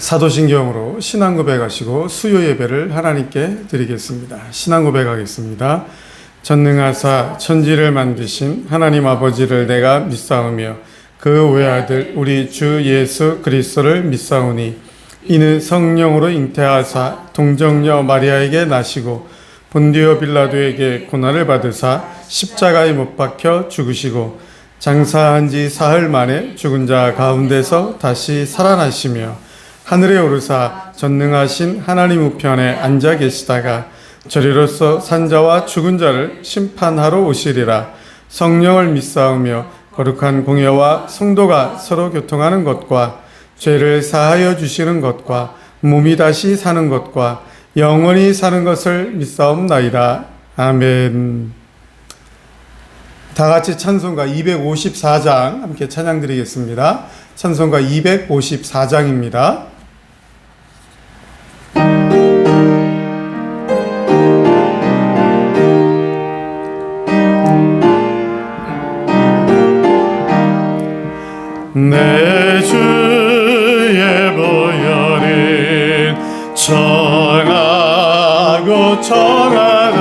사도신경으로 신앙 고백하시고 수요 예배를 하나님께 드리겠습니다. 신앙 고백하겠습니다. 전능하사 천지를 만드신 하나님 아버지를 내가 믿사오며 그 외아들 우리 주 예수 그리스도를 믿사오니 이는 성령으로 잉태하사 동정녀 마리아에게 나시고 본디오 빌라도에게 고난을 받으사 십자가에 못 박혀 죽으시고 장사한 지 사흘 만에 죽은 자 가운데서 다시 살아나시며 하늘에 오르사 전능하신 하나님 우편에 앉아 계시다가 저리로서 산자와 죽은 자를 심판하러 오시리라. 성령을 믿사오며 거룩한 공예와 성도가 서로 교통하는 것과 죄를 사하여 주시는 것과 몸이 다시 사는 것과 영원히 사는 것을 믿사옵나이다. 아멘. 다 같이 찬송가 254장 함께 찬양 드리겠습니다. 찬송가 254장입니다. 내 주의 보혈은 정하고 정하다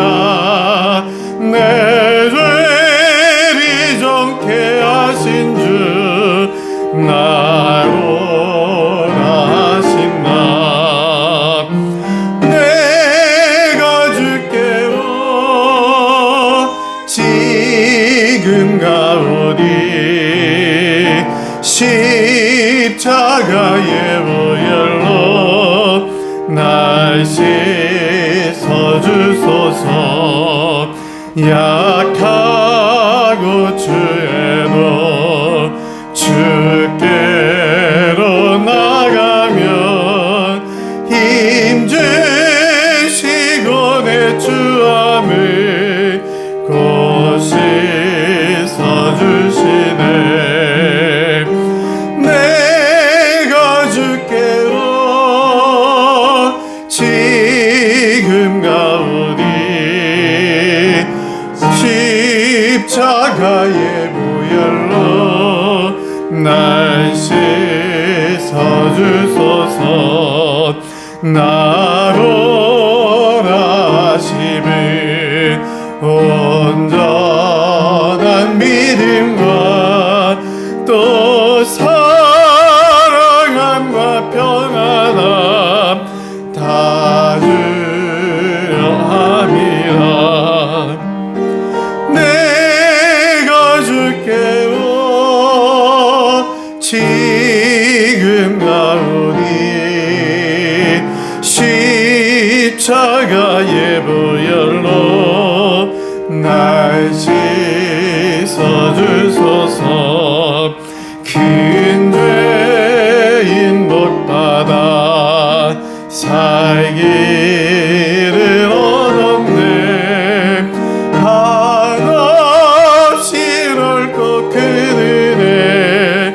내 죄를 정케 하신 주 나로 하신 나 내가 주께로 지금 가오니 십자가의 보혈로 날 씻어주소서. 약하고 죄도 주께로 나가면 힘주시고 내 주함을 곧 씻어주시네. 십자가의 보혈로 날 씻어주소서. 나로 하심을 온전한 믿음과 또 사랑함과 평안함 다 주려 함이라. 지금 가오니 십자가의 보혈로 날 씻어주소서. 큰 죄인 복받아 살기를 얻었네. 한없이 넓고 큰 은혜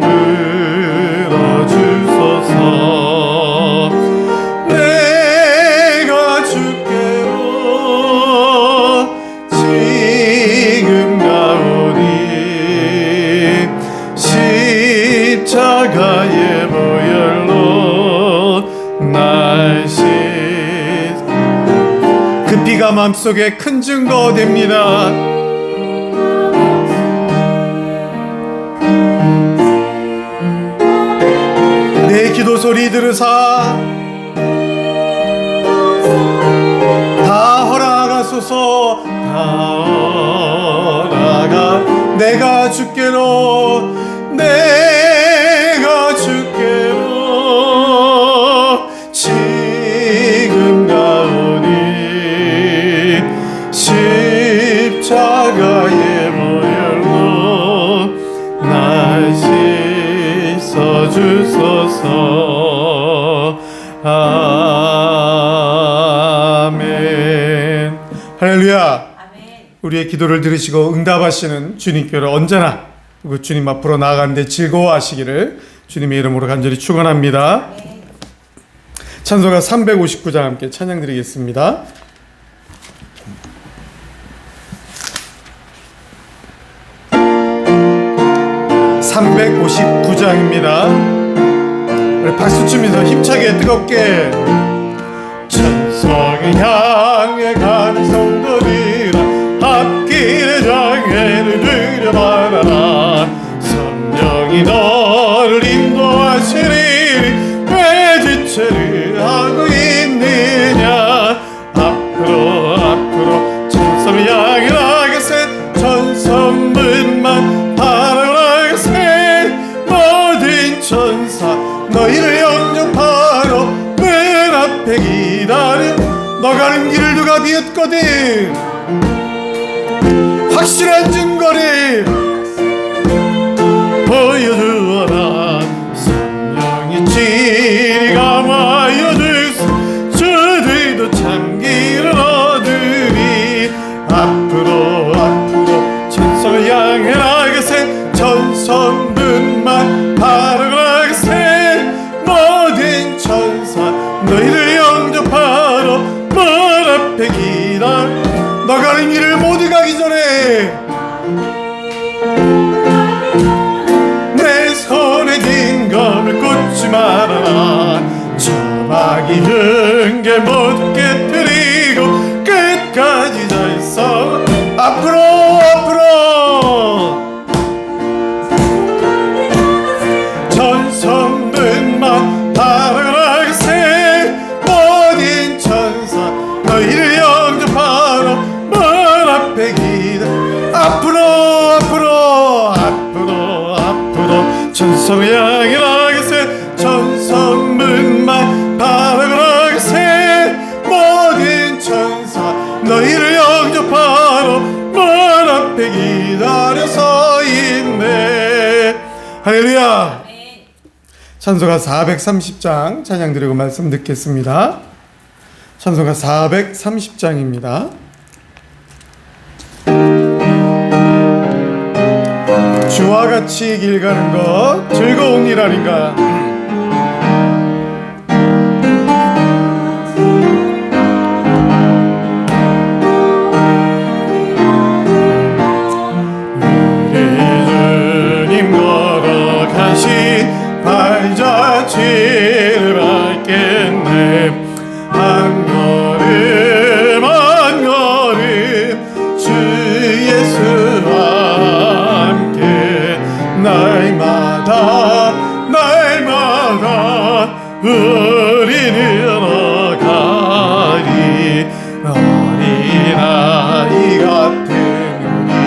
베풀어 주소서. 내가 주께로 지금 가오니 십자가의 보혈로 날 그 피가 마음속에 큰 증거 됩니다. 내 기도 소리 들으사 다 허락하소서. 다 허락하 내가 주께로 내가 주께로 지금 가오니 십자가의 보혈로 날 씻어주소서. 아멘. 할렐루야. 우리의 기도를 들으시고 응답하시는 주님께로 언제나 그 주님 앞으로 나아가는데 즐거워하시기를 주님의 이름으로 간절히 축원합니다. 찬송가 359장 함께 찬양 드리겠습니다. 359장입니다. 우리 박수 치면서 힘차게 뜨겁게 천성을 향해 가는 성도들아 앞길의 장애를 들여받아라. 성령이 너를 인도하시리니 왜 지체를 하고 있느냐. 앞으로 천성을 향해 나가세. 천성문만 바라나가세. 모든 천사 너희를 영접하러 문 앞에 기다려. 너 가는 길을 누가 비웃거든 확실한 증거를 보여주어라. 성령의 진리 감하여 주소. 저들도 참기를 얻으리. 앞으로 천성을 향해 나가세. 천성문만 바라나가세. 모든 천사 너희를 영접하러 문 앞에 기다려. 너 가는 길을 모두 가기 전에 내 손에 든 검을 꽂지 말아라. 저박이 등게 못 깨뜨리고 끝까지 잘 싸워. 앞으로 천성문만 바라나가세. 모든 천사 너희를 영접하러 문 앞에 기다려. 앞으로 천성을 향해 나가세. 천성문만 바라나가세. 모든 천사 너희를 영접하러 문 앞에 기다려 서 있네. 할렐루야. 찬송가 430장 찬양 드리고 말씀 듣겠습니다. 찬송가 430장입니다. 주와 같이 길 가는 것 즐거운 일 아닌가. 우리 주님 걸어가신 발자취를 밟겠네. 한 걸음 한 걸음 주 예수와 함께 날마다 우리는 어가리. 어린아이 같은 우리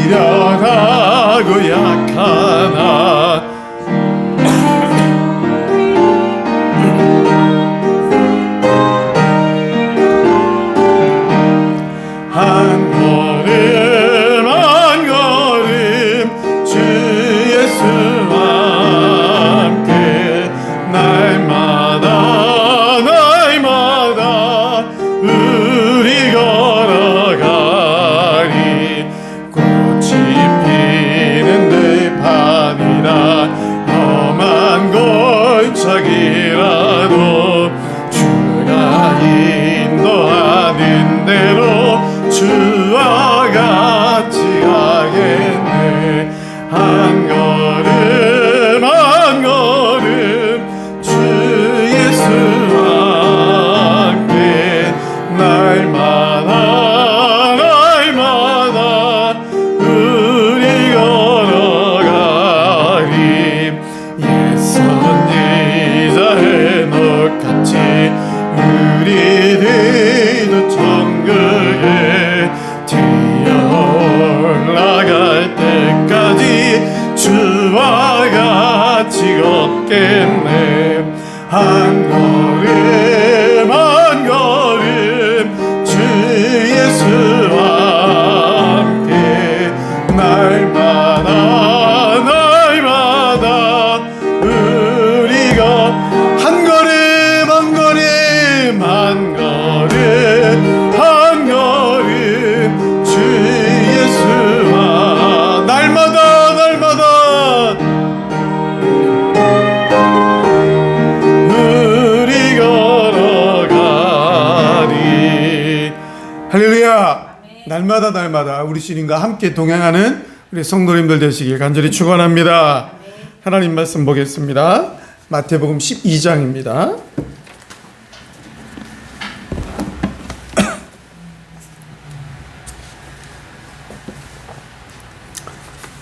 미련하고 약하나 한 걸음 주 예수와 함께 날마다 우리 걸어가리. 꽃이 피는 들판이라 험한 골짜기라도 주가 인도하는 대로 주와 같이 가겠네. 한 걸음 주 예수와 함께 날마다 우리 걸어가리. 옛 선지자 해녹같이 우리들도 천국에 올라갈 때까지 주와 같이 걷겠네. 한 걸음 주 예수와 함께 날마다 우리가 한 걸음 주 예수와 날마다 우리 걸어가리. 할렐루야. 날마다 우리 주님과 함께 동행하는 우리 성도님들 되시길 간절히 축원합니다. 하나님 말씀 보겠습니다. 마태복음 12장입니다.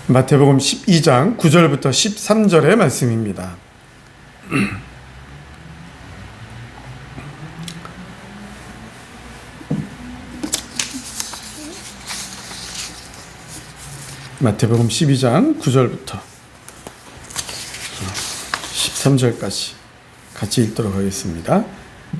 마태복음 12장 9절부터 13절의 말씀입니다. 마태복음 12장 9절부터 13절까지 같이 읽도록 하겠습니다.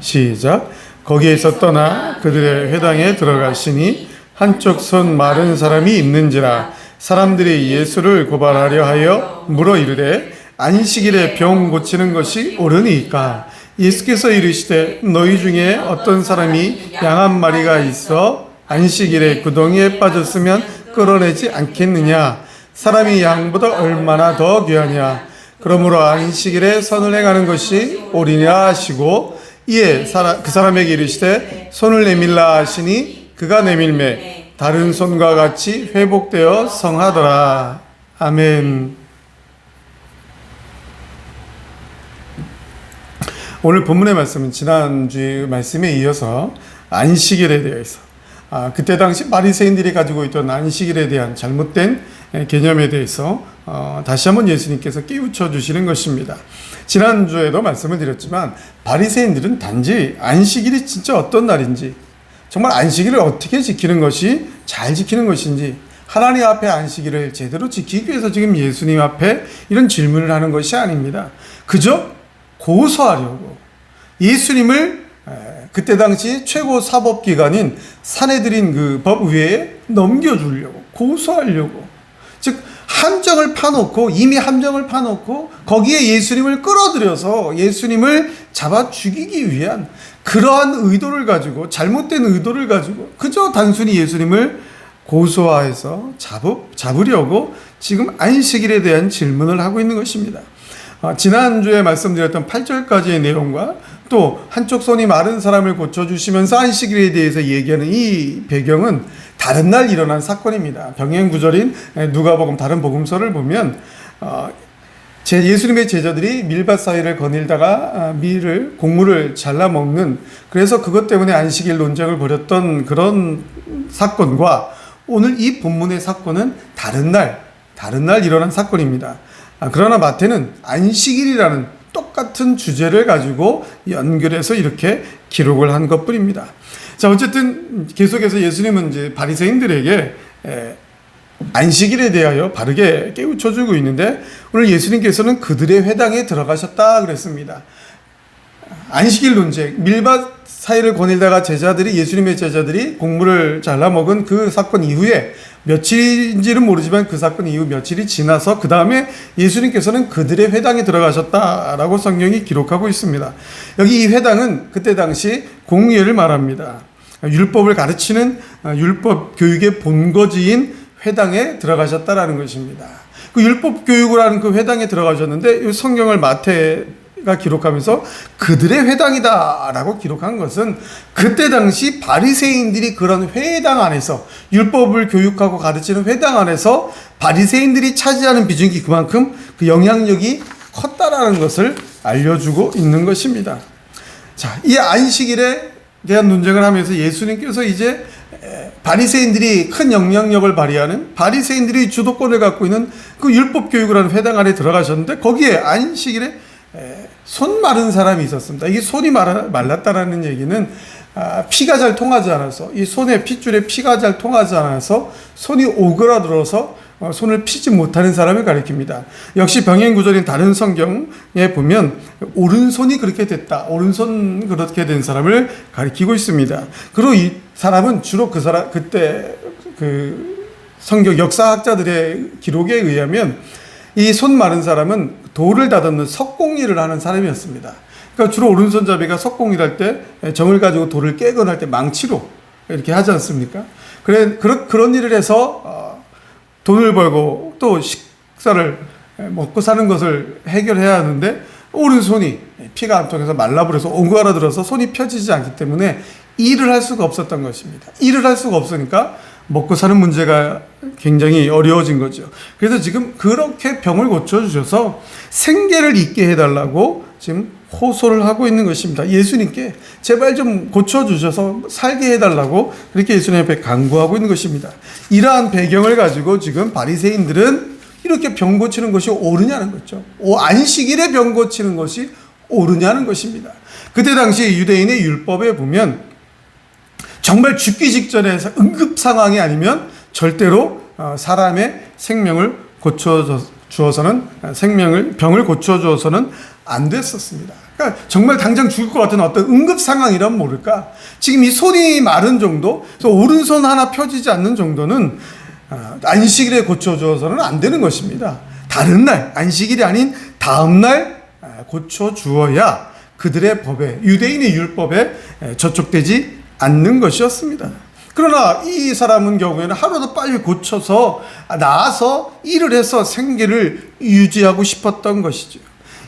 시작. 거기에서 떠나 그들의 회당에 들어가시니 한쪽 손 마른 사람이 있는지라 사람들이 예수를 고발하려 하여 물어 이르되 안식일에 병 고치는 것이 옳으니까? 예수께서 이르시되 너희 중에 어떤 사람이 양 한 마리가 있어 안식일에 구덩이에 빠졌으면 끌어내지 않겠느냐? 사람이 양보다 얼마나 더 귀하냐? 그러므로 안식일에 선을 행하는 것이 옳으니라 하시고 이에 그 사람에게 이르시되 손을 내밀라 하시니 그가 내밀매 다른 손과 같이 회복되어 성하더라. 아멘. 오늘 본문의 말씀은 지난주의 말씀에 이어서 안식일에 대해서 그때 당시 바리새인들이 가지고 있던 안식일에 대한 잘못된 개념에 대해서 다시 한번 예수님께서 깨우쳐 주시는 것입니다. 지난주에도 말씀을 드렸지만 바리새인들은 단지 안식일이 진짜 어떤 날인지, 정말 안식일을 어떻게 지키는 것이 잘 지키는 것인지, 하나님 앞에 안식일을 제대로 지키기 위해서 지금 예수님 앞에 이런 질문을 하는 것이 아닙니다. 그저 고소하려고 예수님을 그때 당시 최고 사법기관인 사내들인 그 법위에 넘겨주려고, 고소하려고, 즉 함정을 파놓고, 이미 함정을 파놓고 거기에 예수님을 끌어들여서 예수님을 잡아 죽이기 위한 그러한 의도를 가지고, 잘못된 의도를 가지고 그저 단순히 예수님을 고소화해서 잡으려고 지금 안식일에 대한 질문을 하고 있는 것입니다. 지난주에 말씀드렸던 8절까지의 내용과 또 한쪽 손이 마른 사람을 고쳐주시면서 안식일에 대해서 얘기하는 이 배경은 다른 날 일어난 사건입니다. 병행 구절인 누가복음 다른 복음서를 보면 예수님의 제자들이 밀밭 사이를 거닐다가 곡물을 잘라 먹는, 그래서 그것 때문에 안식일 논쟁을 벌였던 그런 사건과 오늘 이 본문의 사건은 다른 날 일어난 사건입니다. 그러나 마태는 안식일이라는 똑같은 주제를 가지고 연결해서 이렇게 기록을 한 것뿐입니다. 자, 어쨌든 계속해서 예수님은 이제 바리새인들에게 안식일에 대하여 바르게 깨우쳐주고 있는데, 오늘 예수님께서는 그들의 회당에 들어가셨다 그랬습니다. 안식일 논쟁, 밀밭 사이를 거닐다가 예수님의 제자들이 곡물을 잘라 먹은 그 사건 이후에, 며칠인지는 모르지만 그 사건 이후 며칠이 지나서 그 다음에 예수님께서는 그들의 회당에 들어가셨다라고 성경이 기록하고 있습니다. 여기 이 회당은 그때 당시 공의회를 말합니다. 율법을 가르치는 율법 교육의 본거지인 회당에 들어가셨다라는 것입니다. 그 율법 교육을 하는 그 회당에 들어가셨는데, 이 성경을 마태가 기록하면서 그들의 회당이다라고 기록한 것은 그때 당시 바리새인들이 그런 회당 안에서, 율법을 교육하고 가르치는 회당 안에서 바리새인들이 차지하는 비중이 그만큼 그 영향력이 컸다라는 것을 알려주고 있는 것입니다. 자, 이 안식일에 대한 논쟁을 하면서 예수님께서 이제 바리새인들이 큰 영향력을 발휘하는, 바리새인들이 주도권을 갖고 있는 그 율법 교육을 하는 회당 안에 들어가셨는데, 거기에 안식일에 손 마른 사람이 있었습니다. 이게 손이 말랐다라는 얘기는 피가 잘 통하지 않아서, 이 손의 핏줄에 피가 잘 통하지 않아서 손이 오그라들어서 손을 피지 못하는 사람을 가리킵니다. 역시 병행 구절인 다른 성경에 보면 오른손이 그렇게 됐다, 오른손 그렇게 된 사람을 가리키고 있습니다. 그리고 이 사람은 주로 그때 그 성경 역사학자들의 기록에 의하면 이 손 마른 사람은 돌을 다듬는 석공일을 하는 사람이었습니다. 그러니까 주로 오른손잡이가 석공일 할 때, 정을 가지고 돌을 깨거나 할 때 망치로 이렇게 하지 않습니까? 그런 일을 해서 돈을 벌고 또 식사를 먹고 사는 것을 해결해야 하는데, 오른손이 피가 안 통해서 말라버려서 오그라들어서 손이 펴지지 않기 때문에 일을 할 수가 없었던 것입니다. 일을 할 수가 없으니까 먹고 사는 문제가 굉장히 어려워진 거죠. 그래서 지금 그렇게 병을 고쳐주셔서 생계를 있게 해달라고 지금 호소를 하고 있는 것입니다. 예수님께 제발 좀 고쳐주셔서 살게 해달라고 그렇게 예수님 앞에 간구하고 있는 것입니다. 이러한 배경을 가지고 지금 바리새인들은 이렇게 병 고치는 것이 옳으냐는 거죠. 안식일에 병 고치는 것이 옳으냐는 것입니다. 그때 당시 유대인의 율법에 보면 정말 죽기 직전에 응급 상황이 아니면 절대로 사람의 생명을 병을 고쳐 주어서는 안 됐었습니다. 그러니까 정말 당장 죽을 것 같은 어떤 응급 상황이라면 모를까. 지금 이 손이 마른 정도, 오른손 하나 펴지지 않는 정도는 안식일에 고쳐 주어서는 안 되는 것입니다. 다른 날, 안식일이 아닌 다음 날 고쳐 주어야 그들의 법에, 유대인의 율법에 저촉되지 않는 것이었습니다. 그러나 이 사람은 경우에는 하루도 빨리 고쳐서 나아서 일을 해서 생계를 유지하고 싶었던 것이죠.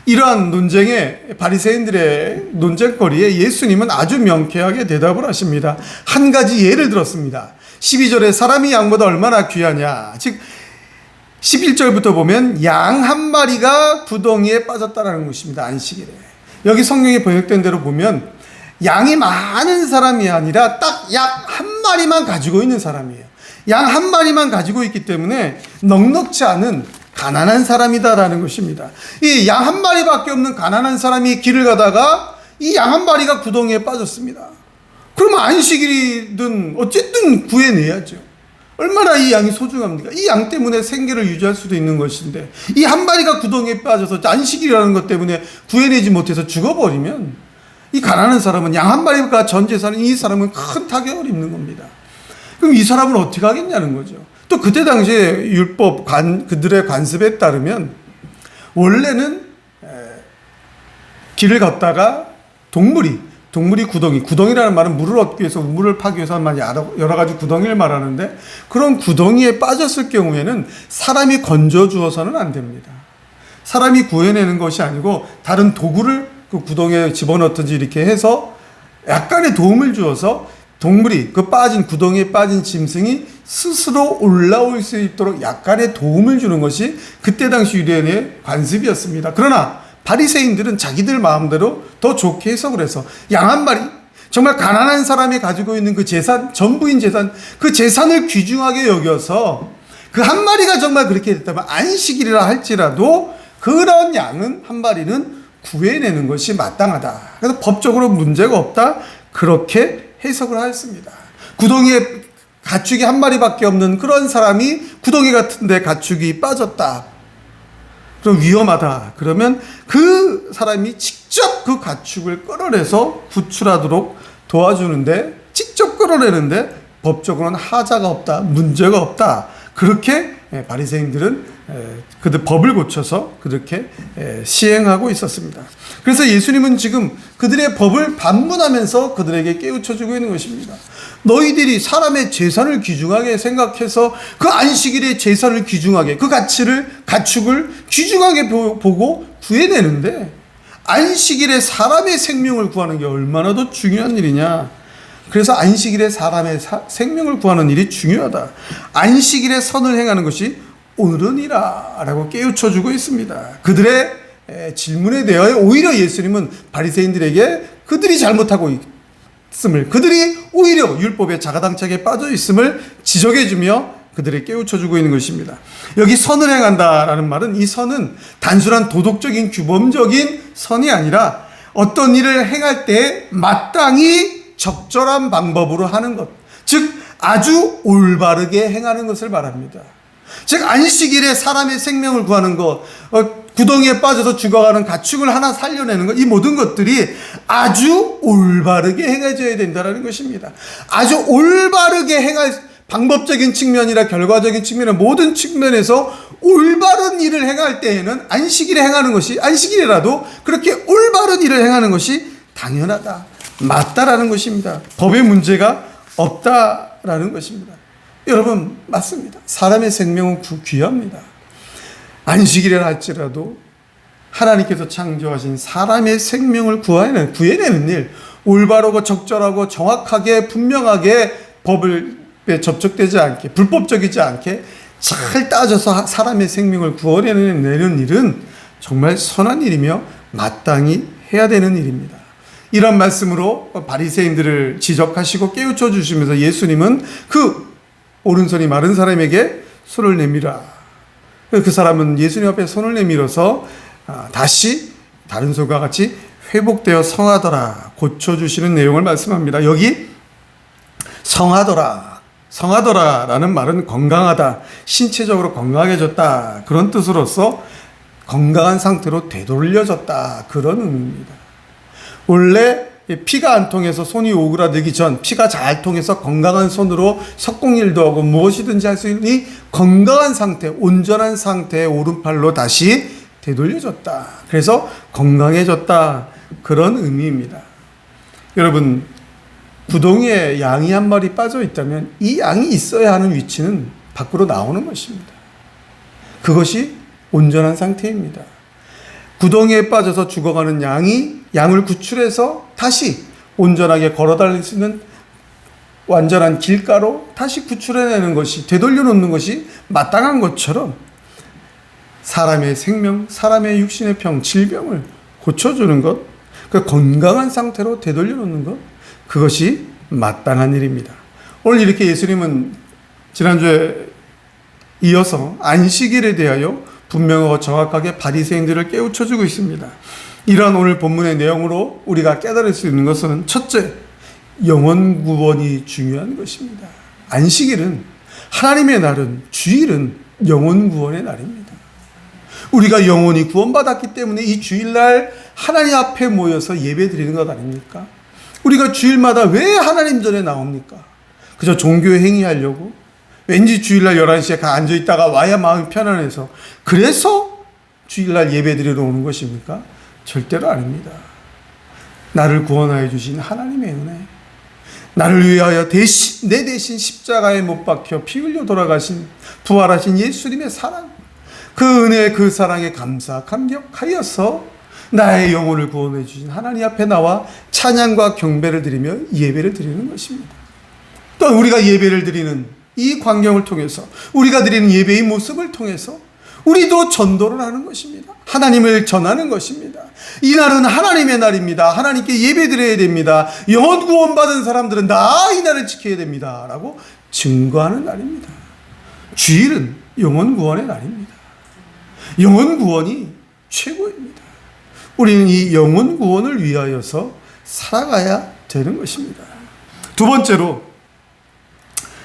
이러한 논쟁에 바리새인들의 논쟁거리에 예수님은 아주 명쾌하게 대답을 하십니다. 한 가지 예를 들었습니다. 12절에 사람이 양보다 얼마나 귀하냐. 즉 11절부터 보면 양 한 마리가 구덩이에 빠졌다라는 것입니다. 안식일에. 여기 성경에 번역된 대로 보면 양이 많은 사람이 아니라 딱 양 한 마리만 가지고 있는 사람이에요. 양 한 마리만 가지고 있기 때문에 넉넉지 않은 가난한 사람이다라는 것입니다. 이 양 한 마리밖에 없는 가난한 사람이 길을 가다가 이 양 한 마리가 구덩이에 빠졌습니다. 그러면 안식일이든 어쨌든 구해내야죠. 얼마나 이 양이 소중합니까? 이 양 때문에 생계를 유지할 수도 있는 것인데 이 한 마리가 구덩이에 빠져서 안식일이라는 것 때문에 구해내지 못해서 죽어버리면 이 가난한 사람은 양 한 마리가 전 재산인 이 사람은 큰 타격을 입는 겁니다. 그럼 이 사람은 어떻게 하겠냐는 거죠. 또 그때 당시에 율법 그들의 관습에 따르면 원래는 길을 걷다가 동물이 구덩이라는 말은 물을 얻기 위해서 우물을 파기 위해서 여러 가지 구덩이를 말하는데 그런 구덩이에 빠졌을 경우에는 사람이 건져 주어서는 안 됩니다. 사람이 구해내는 것이 아니고 다른 도구를 그 구덩이에 집어넣든지 이렇게 해서 약간의 도움을 주어서 동물이 그 구덩이에 빠진 짐승이 스스로 올라올 수 있도록 약간의 도움을 주는 것이 그때 당시 유대인의 관습이었습니다. 그러나 바리새인들은 자기들 마음대로 더 좋게 해석을 해서 양 한 마리, 정말 가난한 사람이 가지고 있는 그 재산, 전부인 재산, 그 재산을 귀중하게 여겨서 그 한 마리가 정말 그렇게 됐다면 안식일이라 할지라도 그런 양은 한 마리는 구해내는 것이 마땅하다. 그래서 법적으로 문제가 없다. 그렇게 해석을 하였습니다. 구덩이에 가축이 한 마리밖에 없는 그런 사람이 구덩이 같은데 가축이 빠졌다. 그럼 위험하다. 그러면 그 사람이 직접 그 가축을 끌어내서 구출하도록 도와주는데 직접 끌어내는데 법적으로는 하자가 없다. 문제가 없다. 그렇게 바리새인들은 그들 법을 고쳐서 그렇게 시행하고 있었습니다. 그래서 예수님은 지금 그들의 법을 반문하면서 그들에게 깨우쳐주고 있는 것입니다. 너희들이 사람의 재산을 귀중하게 생각해서 그 안식일의 재산을 귀중하게 그 가축을 귀중하게 보고 구해내는데 안식일에 사람의 생명을 구하는 게 얼마나 더 중요한 일이냐. 그래서 안식일에 사람의 생명을 구하는 일이 중요하다. 안식일에 선을 행하는 것이 옳으니라 라고 깨우쳐주고 있습니다. 그들의 질문에 대하여 오히려 예수님은 바리새인들에게 그들이 잘못하고 있음을, 그들이 오히려 율법에 자가당착에 빠져 있음을 지적해주며 그들을 깨우쳐주고 있는 것입니다. 여기 선을 행한다라는 말은 이 선은 단순한 도덕적인 규범적인 선이 아니라 어떤 일을 행할 때 마땅히 적절한 방법으로 하는 것, 즉 아주 올바르게 행하는 것을 말합니다. 즉 안식일에 사람의 생명을 구하는 것, 구덩이에 빠져서 죽어가는 가축을 하나 살려내는 것, 이 모든 것들이 아주 올바르게 행해져야 된다는 것입니다. 아주 올바르게 행할 방법적인 측면이나 결과적인 측면의 모든 측면에서 올바른 일을 행할 때에는 안식일에 행하는 것이, 안식일이라도 그렇게 올바른 일을 행하는 것이 당연하다, 맞다라는 것입니다. 법에 문제가 없다라는 것입니다. 여러분, 맞습니다. 사람의 생명은 귀합니다. 안식일이라 할지라도 하나님께서 창조하신 사람의 생명을 구해내는 일, 올바르고 적절하고 정확하게 분명하게 법을 접촉되지 않게, 불법적이지 않게 잘 따져서 사람의 생명을 구원해내는 일은 정말 선한 일이며 마땅히 해야 되는 일입니다. 이런 말씀으로 바리새인들을 지적하시고 깨우쳐 주시면서 예수님은 그 오른손이 마른 사람에게 손을 내밀어. 그 사람은 예수님 앞에 손을 내밀어서 다시 다른 손과 같이 회복되어 성하더라, 고쳐주시는 내용을 말씀합니다. 여기 성하더라라는 말은 건강하다, 신체적으로 건강해졌다, 그런 뜻으로서 건강한 상태로 되돌려졌다, 그런 의미입니다. 원래 피가 안 통해서 손이 오그라들기 전 피가 잘 통해서 건강한 손으로 석공일도 하고 무엇이든지 할 수 있는 건강한 상태, 온전한 상태의 오른팔로 다시 되돌려졌다. 그래서 건강해졌다, 그런 의미입니다. 여러분, 구덩이에 양이 한 마리 빠져 있다면 이 양이 있어야 하는 위치는 밖으로 나오는 것입니다. 그것이 온전한 상태입니다. 구덩이에 빠져서 죽어가는 양을 구출해서 다시 온전하게 걸어 다닐 수 있는 완전한 길가로 다시 구출해내는 것이, 되돌려 놓는 것이 마땅한 것처럼 사람의 생명, 사람의 육신의 병, 질병을 고쳐주는 것, 그 건강한 상태로 되돌려 놓는 것, 그것이 마땅한 일입니다. 오늘 이렇게 예수님은 지난주에 이어서 안식일에 대하여 분명하고 정확하게 바리새인들을 깨우쳐주고 있습니다. 이러한 오늘 본문의 내용으로 우리가 깨달을 수 있는 것은, 첫째, 영혼 구원이 중요한 것입니다. 안식일은, 하나님의 날은, 주일은 영혼 구원의 날입니다. 우리가 영혼이 구원받았기 때문에 이 주일날 하나님 앞에 모여서 예배 드리는 것 아닙니까? 우리가 주일마다 왜 하나님 전에 나옵니까? 그저 종교 행위하려고? 왠지 주일날 11시에 앉아있다가 와야 마음이 편안해서, 그래서 주일날 예배 드리러 오는 것입니까? 절대로 아닙니다. 나를 구원하여 주신 하나님의 은혜, 나를 위하여 내 대신 십자가에 못 박혀 피 흘려 돌아가신, 부활하신 예수님의 사랑, 그 은혜, 그 사랑에 감격하여서 나의 영혼을 구원해 주신 하나님 앞에 나와 찬양과 경배를 드리며 예배를 드리는 것입니다. 또 우리가 예배를 드리는 이 광경을 통해서, 우리가 드리는 예배의 모습을 통해서 우리도 전도를 하는 것입니다. 하나님을 전하는 것입니다. 이 날은 하나님의 날입니다. 하나님께 예배 드려야 됩니다. 영혼 구원받은 사람들은 다 이 날을 지켜야 됩니다, 라고 증거하는 날입니다. 주일은 영혼 구원의 날입니다. 영혼 구원이 최고입니다. 우리는 이 영혼 구원을 위하여서 살아가야 되는 것입니다. 두 번째로,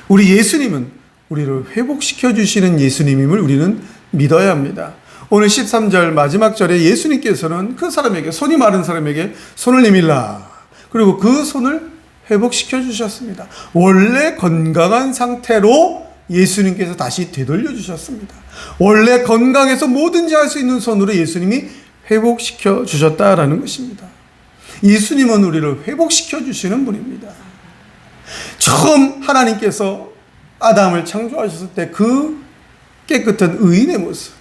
우리 예수님은 우리를 회복시켜 주시는 예수님임을 우리는 믿어야 합니다. 오늘 13절 마지막 절에 예수님께서는 그 사람에게, 손이 마른 사람에게 손을 내밀라, 그리고 그 손을 회복시켜 주셨습니다. 원래 건강한 상태로 예수님께서 다시 되돌려 주셨습니다. 원래 건강해서 뭐든지 할 수 있는 손으로 예수님이 회복시켜 주셨다라는 것입니다. 예수님은 우리를 회복시켜 주시는 분입니다. 처음 하나님께서 아담을 창조하셨을 때 그 깨끗한 의인의 모습,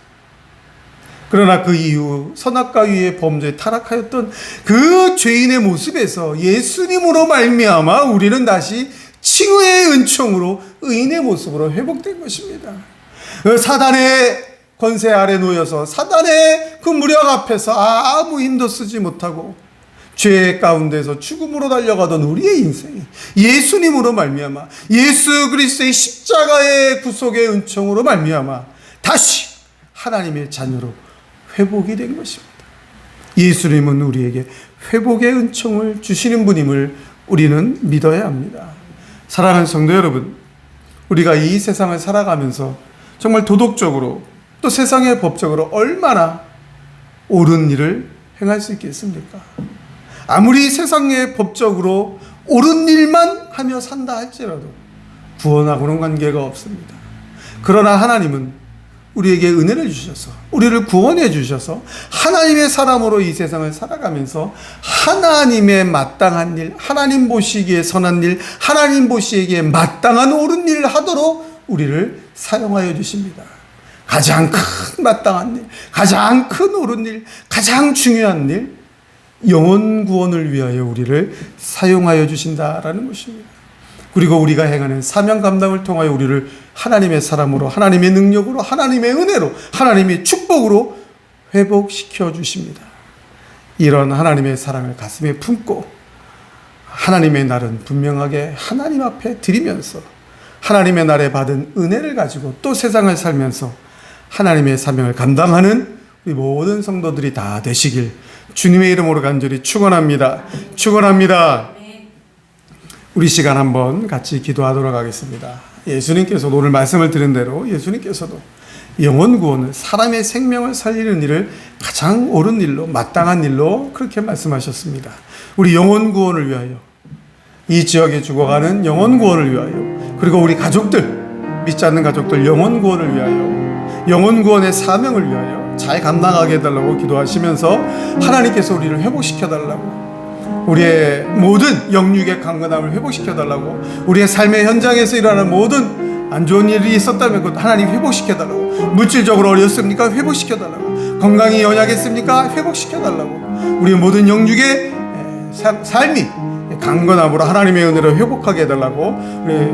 그러나 그 이후 선악과 위의 범죄에 타락하였던 그 죄인의 모습에서 예수님으로 말미암아 우리는 다시 칭의의 은총으로 의인의 모습으로 회복된 것입니다. 사단의 권세 아래 놓여서 사단의 그 무력 앞에서 아무 힘도 쓰지 못하고 죄 가운데서 죽음으로 달려가던 우리의 인생이 예수님으로 말미암아, 예수 그리스도의 십자가의 구속의 은총으로 말미암아 다시 하나님의 자녀로 회복이 된 것입니다. 예수님은 우리에게 회복의 은총을 주시는 분임을 우리는 믿어야 합니다. 사랑하는 성도 여러분, 우리가 이 세상을 살아가면서 정말 도덕적으로 또 세상의 법적으로 얼마나 옳은 일을 행할 수 있겠습니까? 아무리 세상의 법적으로 옳은 일만 하며 산다 할지라도 구원하고는 관계가 없습니다. 그러나 하나님은 우리에게 은혜를 주셔서, 우리를 구원해 주셔서 하나님의 사람으로 이 세상을 살아가면서 하나님의 마땅한 일, 하나님 보시기에 선한 일, 하나님 보시기에 마땅한 옳은 일을 하도록 우리를 사용하여 주십니다. 가장 큰 마땅한 일, 가장 큰 옳은 일, 가장 중요한 일, 영혼 구원을 위하여 우리를 사용하여 주신다라는 것입니다. 그리고 우리가 행하는 사명 감당을 통하여 우리를 하나님의 사람으로, 하나님의 능력으로, 하나님의 은혜로, 하나님의 축복으로 회복시켜 주십니다. 이런 하나님의 사랑을 가슴에 품고 하나님의 날은 분명하게 하나님 앞에 드리면서 하나님의 날에 받은 은혜를 가지고 또 세상을 살면서 하나님의 사명을 감당하는 우리 모든 성도들이 다 되시길 주님의 이름으로 간절히 축원합니다. 축원합니다. 우리 시간 한번 같이 기도하도록 하겠습니다. 예수님께서도 오늘 말씀을 들은 대로 예수님께서도 영혼 구원을, 사람의 생명을 살리는 일을 가장 옳은 일로, 마땅한 일로 그렇게 말씀하셨습니다. 우리 영혼 구원을 위하여, 이 지역에 죽어가는 영혼 구원을 위하여, 그리고 우리 가족들, 믿지 않는 가족들 영혼 구원을 위하여, 영혼 구원의 사명을 위하여 잘 감당하게 해달라고 기도하시면서 하나님께서 우리를 회복시켜달라고, 우리의 모든 영육의 강건함을 회복시켜달라고, 우리의 삶의 현장에서 일어나는 모든 안 좋은 일이 있었다면 그것도 하나님 회복시켜달라고, 물질적으로 어려웠습니까? 회복시켜달라고, 건강이 연약했습니까? 회복시켜달라고, 우리의 모든 영육의 삶이 강건함으로 하나님의 은혜로 회복하게 해달라고, 우리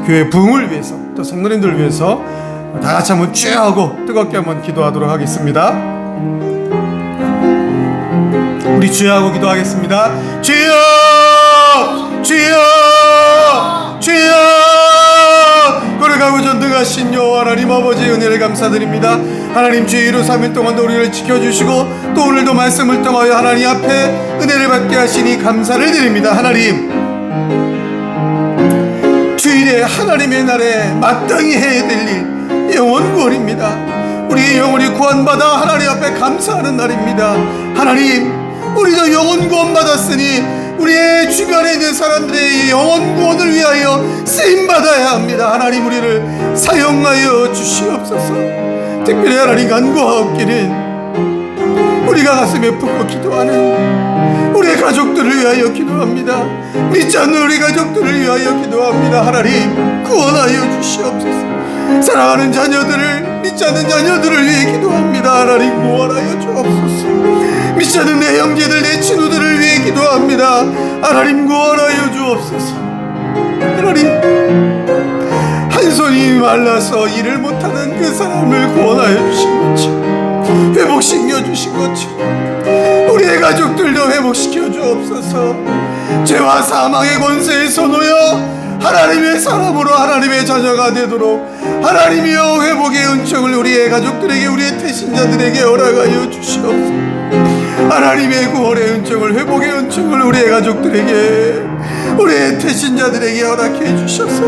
교회 부흥을 위해서 또 성도님들을 위해서 다 같이 한번 쭉 하고 뜨겁게 한번 기도하도록 하겠습니다. 우리 주여 하고 기도하겠습니다. 주여, 주여, 주여. 거룩하고 전능하신 여호와 하나님 아버지의 은혜를 감사드립니다. 하나님 주의 1호 3일 동안도 우리를 지켜주시고 또 오늘도 말씀을 통하여 하나님 앞에 은혜를 받게 하시니 감사를 드립니다. 하나님, 주일에 하나님의 날에 마땅히 해야 될 일, 영혼 구원입니다. 우리의 영혼이 구원받아 하나님 앞에 감사하는 날입니다. 하나님, 우리도 영혼 구원 받았으니 우리의 주변에 있는 사람들의 영혼 구원을 위하여 쓰임받아야 합니다. 하나님, 우리를 사용하여 주시옵소서. 특별히 하나님 간구하옵기는 우리가 가슴에 품고 기도하는 우리의 가족들을 위하여 기도합니다. 믿지 않는 우리 가족들을 위하여 기도합니다. 하나님, 구원하여 주시옵소서. 사랑하는 자녀들을, 믿지 않는 자녀들을 위해 기도합니다. 하나님, 구원하여 주옵소서. 믿지 않는 내 형제들, 내 친구들을 위해 기도합니다. 하나님, 구원하여 주옵소서. 하나님, 한 손이 말라서 일을 못하는 그 사람을 구원하여 주신 것처럼, 회복시켜 주신 것처럼 우리의 가족들도 회복시켜 주옵소서. 죄와 사망의 권세에서 놓여 하나님의 사람으로 하나님의 자녀가 되도록 하나님이여 회복의 은총을 우리의 가족들에게, 우리의 태신자들에게 허락하여 주시옵소서. 하나님의 구원의 은총을, 회복의 은총을 우리의 가족들에게, 우리의 태신자들에게 허락해 주셔서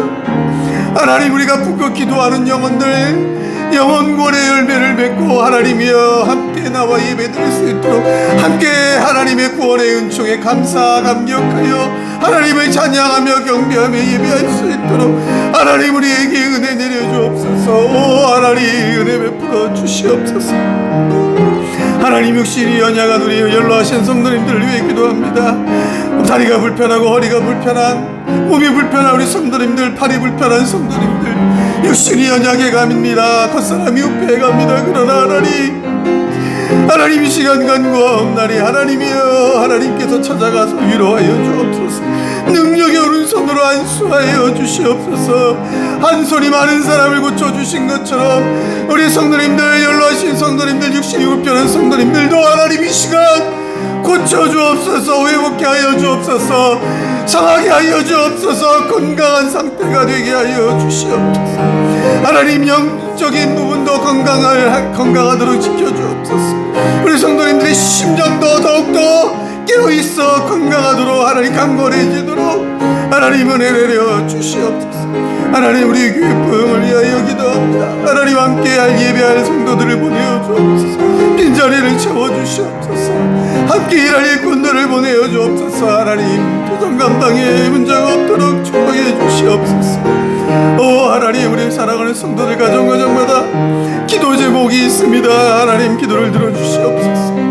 하나님, 우리가 품고 기도하는 영혼들 영혼 구원의 열매를 맺고 하나님이여 함께 나와 예배드릴 수 있도록, 함께 하나님의 구원의 은총에 감사 감격하여 하나님을 찬양하며 경배하며 예배할 수 있도록 하나님, 우리에게 은혜 내려주옵소서. 오 하나님, 은혜 베풀어 주시옵소서. 하나님, 육신이 연약한 우리 연로하신 성도님들을 위해 기도합니다. 다리가 불편하고 허리가 불편한, 몸이 불편한 우리 성도님들, 팔이 불편한 성도님들, 육신이 연약해 갑니다. 겉사람이 우패해 갑니다. 그러나 하나님 이 시간 간구하옵나니 하나님이여, 하나님께서 찾아가서 위로하여 주옵소서. 능력의 오른손으로 안수하여 주시옵소서. 한 손이 많은 사람을 고쳐주신 것처럼 우리 성도님들, 연로하신 성도님들, 육신이 불편한 성도님들도 하나님 이 시간 고쳐주옵소서. 회복케 하여 주옵소서. 성하게 하여 주옵소서. 건강한 상태가 되게 하여 주시옵소서. 하나님, 영적인 부분도 건강하도록 지켜주옵소서. 우리 성도님들의 심정도 더욱더 깨어있어 건강하도록 하나님 강건해지도록 하나님 은혜 내려 주시옵소서. 하나님, 우리 교회 부흥을 위하여 기도합니다. 하나님, 함께할 예배할 성도들을 보내어 주옵소서. 빈자리를 채워주시옵소서. 함께 일할 일꾼들을 보내어 주옵소서. 하나님, 도전 감당에 문제가 없도록 축복해 주시옵소서. 오 하나님, 우리 사랑하는 성도들 가정마다 기도 제목이 있습니다. 하나님, 기도를 들어주시옵소서.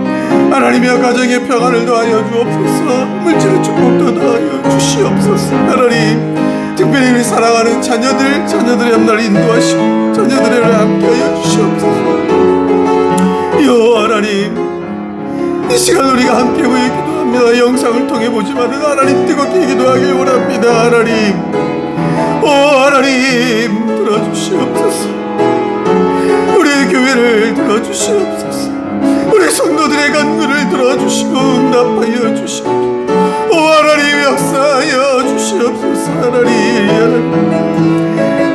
하나님이여, 가정의 평안을 더하여 주옵소서. 물질의 축복도 더하여 주시옵소서. 하나님, 특별히 우리 사랑하는 자녀들의 앞날 인도하시고 자녀들을 함께하여 주시옵소서. 여 하나님, 이 시간 우리가 함께 모여 기도합니다. 영상을 통해 보지만 하나님, 뜨겁게 기도하길 원합니다. 하나님, 오 하나님 들어주시옵소서. 우리의 교회를 들어주시옵소서. 우리 성도들의 간구를 들어주시고 응답하여 주시옵소서. 오 하나님 역사하여 주시옵소서. 하나님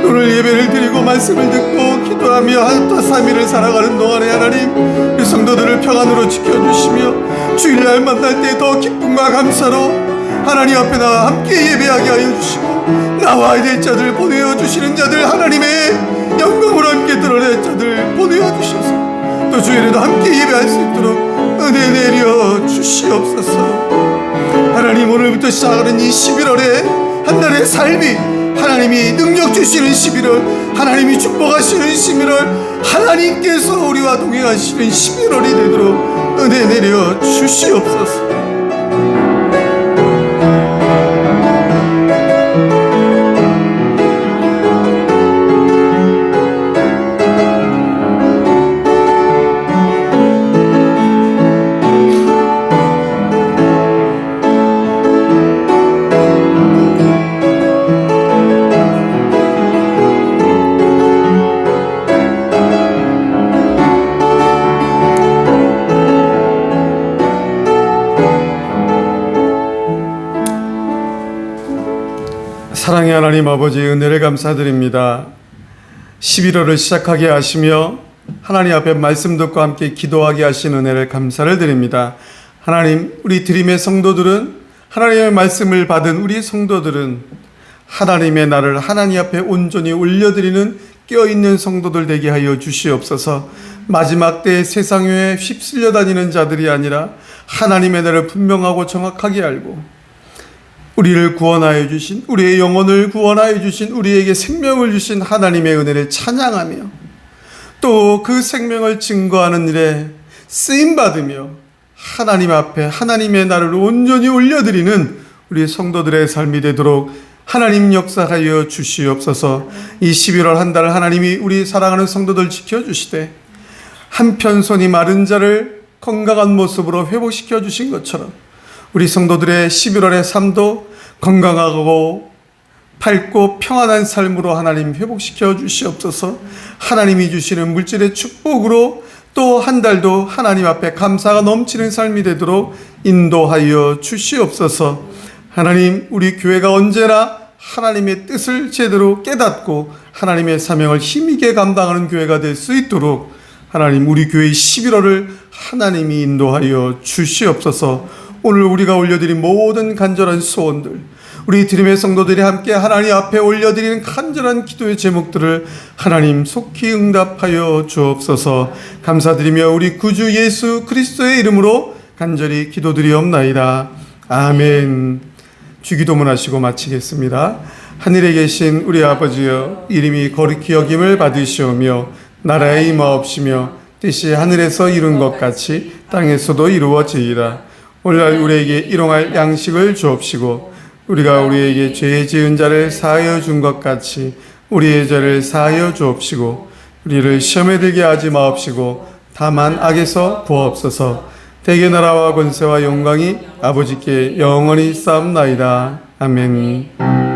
오늘 예배를 드리고 말씀을 듣고 기도하며 하루또 3일을 살아가는 동안에 하나님 우리 성도들을 평안으로 지켜주시며 주일날 만날 때 더 기쁨과 감사로 하나님 앞에 나와 함께 예배하게 하여 주시고 나와야 될 자들 보내어 주시는 자들 하나님의 영광으로 함께 드러낼 자들 보내어 주셔서 또 주일에도 함께 예배할 수 있도록 은혜 내려 주시옵소서. 하나님 오늘부터 시작하는 이 11월에 한 달의 삶이 하나님이 능력 주시는 11월, 하나님이 축복하시는 11월, 하나님께서 우리와 동행하시는 11월이 되도록 은혜 내려 주시옵소서. 사랑의 하나님 아버지 은혜를 감사드립니다. 11월을 시작하게 하시며 하나님 앞에 말씀 듣고 함께 기도하게 하신 은혜를 감사를 드립니다. 하나님 우리 드림의 성도들은 하나님의 말씀을 받은 우리 성도들은 하나님의 날을 하나님 앞에 온전히 올려드리는 깨어있는 성도들 되게 하여 주시옵소서. 마지막 때에 세상 위에 휩쓸려 다니는 자들이 아니라 하나님의 날을 분명하고 정확하게 알고 우리를 구원하여 주신, 우리의 영혼을 구원하여 주신, 우리에게 생명을 주신 하나님의 은혜를 찬양하며 또 그 생명을 증거하는 일에 쓰임받으며 하나님 앞에 하나님의 나를 온전히 올려드리는 우리 성도들의 삶이 되도록 하나님 역사하여 주시옵소서. 이 11월 한 달 하나님이 우리 사랑하는 성도들 지켜주시되 한편 손이 마른 자를 건강한 모습으로 회복시켜 주신 것처럼 우리 성도들의 11월의 삶도 건강하고 밝고 평안한 삶으로 하나님 회복시켜 주시옵소서. 하나님이 주시는 물질의 축복으로 또 한 달도 하나님 앞에 감사가 넘치는 삶이 되도록 인도하여 주시옵소서. 하나님 우리 교회가 언제나 하나님의 뜻을 제대로 깨닫고 하나님의 사명을 힘있게 감당하는 교회가 될 수 있도록 하나님 우리 교회의 11월을 하나님이 인도하여 주시옵소서. 오늘 우리가 올려드린 모든 간절한 소원들 우리 드림의 성도들이 함께 하나님 앞에 올려드리는 간절한 기도의 제목들을 하나님 속히 응답하여 주옵소서. 감사드리며 우리 구주 예수 그리스도의 이름으로 간절히 기도드리옵나이다. 아멘. 주기도문 하시고 마치겠습니다. 하늘에 계신 우리 아버지여 이름이 거룩히 여김을 받으시오며 나라에 임하옵시며 뜻이 하늘에서 이룬 것 같이 땅에서도 이루어지이다. 오늘날 우리에게 일용할 양식을 주옵시고 우리가 우리에게 죄 지은 자를 사하여 준 것 같이 우리의 죄를 사하여 주옵시고 우리를 시험에 들게 하지 마옵시고 다만 악에서 구하옵소서. 대개 나라와 권세와 영광이 아버지께 영원히 쌓옵나이다. 아멘.